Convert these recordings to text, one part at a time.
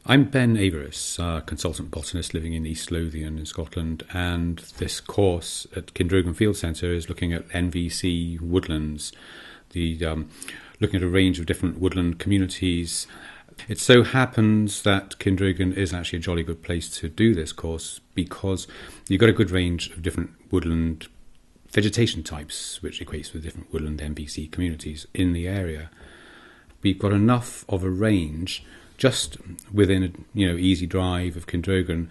I'm Ben Averis, a consultant botanist living in East Lothian in Scotland, and this course at Kindrogan Field Centre is looking at NVC Woodlands, looking at a range of different woodland communities. It so happens that Kindrogan is actually a jolly good place to do this course because you've got a good range of different woodland vegetation types, which equates with different woodland NVC communities in the area. We've got enough of a range just within a easy drive of Kindrogan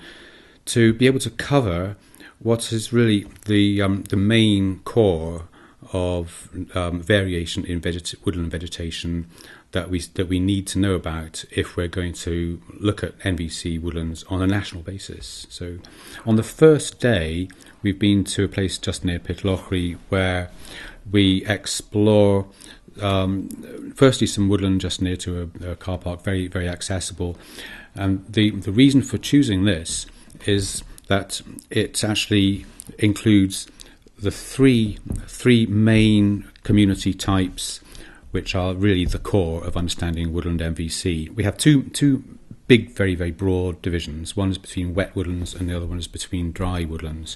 to be able to cover what is really the main core of variation in woodland vegetation that we need to know about if we're going to look at NVC woodlands on a national basis. So on the first day, we've been to a place just near Pitlochry where we explore firstly some woodland just near to a car park, very, very accessible. And the reason for choosing this is that it actually includes the three main community types which are really the core of understanding woodland NVC. We have two big, very, very broad divisions. One is between wet woodlands and the other one is between dry woodlands.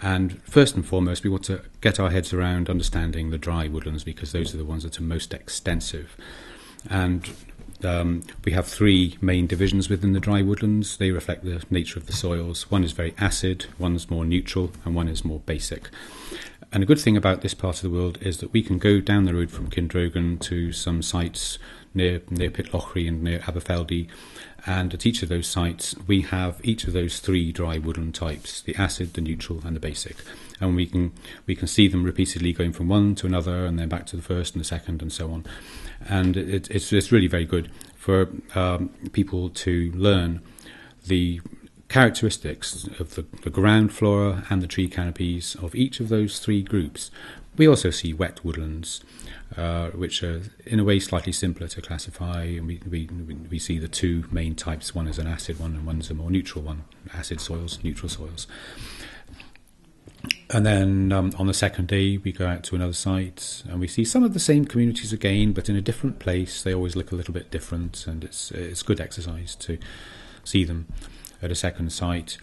And first and foremost, we want to get our heads around understanding the dry woodlands because those are the ones that are most extensive. And we have three main divisions within the dry woodlands. They reflect the nature of the soils. One is very acid, one's more neutral, and one is more basic. And a good thing about this part of the world is that we can go down the road from Kindrogan to some sites near Pitlochry and near Aberfeldy, and at each of those sites we have each of those three dry woodland types: the acid, the neutral, and the basic. And we can see them repeatedly going from one to another, and then back to the first and the second, and so on. And it's really very good for people to learn the characteristics of the ground flora and the tree canopies of each of those three groups. We also see wet woodlands, which are in a way slightly simpler to classify, and we see the two main types. One is an acid one and one's a more neutral one: acid soils, neutral soils. And then on the second day we go out to another site and we see some of the same communities again, but in a different place. They always look a little bit different, and it's good exercise to see them at a second site.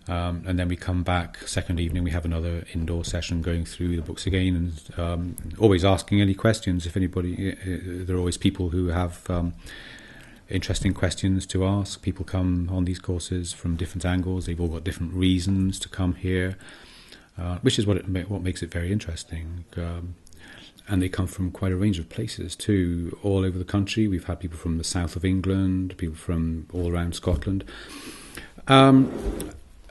And then we come back second evening, we have another indoor session going through the books again, and always asking any questions. If anybody, there are always people who have interesting questions to ask. People come on these courses from different angles. They've all got different reasons to come here, which is what makes it very interesting. And they come from quite a range of places too, all over the country. We've had people from the south of England, people from all around Scotland.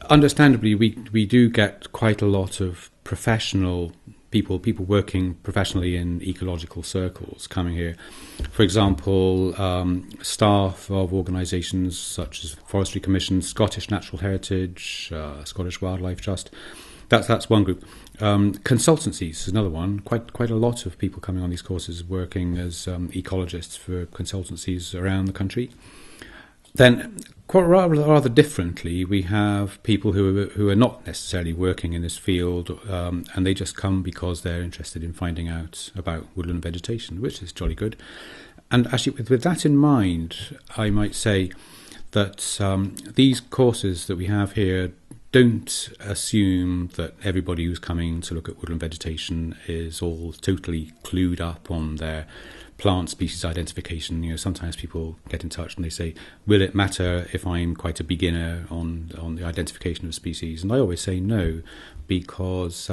Understandably, we do get quite a lot of professional people working professionally in ecological circles coming here. For example, staff of organisations such as Forestry Commission, Scottish Natural Heritage, Scottish Wildlife Trust. That's one group. Consultancies is another one. Quite a lot of people coming on these courses working as ecologists for consultancies around the country. Then, quite rather differently, we have people who are not necessarily working in this field, and they just come because they're interested in finding out about woodland vegetation, which is jolly good. And actually, with that in mind, I might say that these courses that we have here don't assume that everybody who's coming to look at woodland vegetation is all totally clued up on their plant species identification. Sometimes people get in touch and they say, will it matter if I'm quite a beginner on the identification of species? And I always say no, because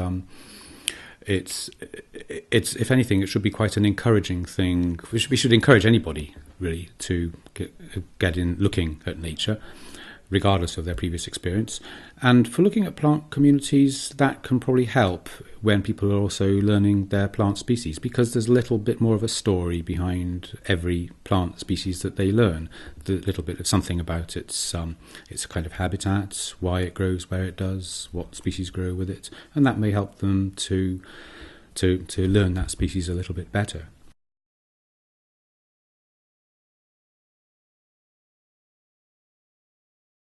it's if anything, it should be quite an encouraging thing. We should encourage anybody really to get in looking at nature, regardless of their previous experience. And for looking at plant communities, that can probably help when people are also learning their plant species, because there's a little bit more of a story behind every plant species that they learn. A little bit of something about its kind of habitat, why it grows where it does, what species grow with it, and that may help them to learn that species a little bit better.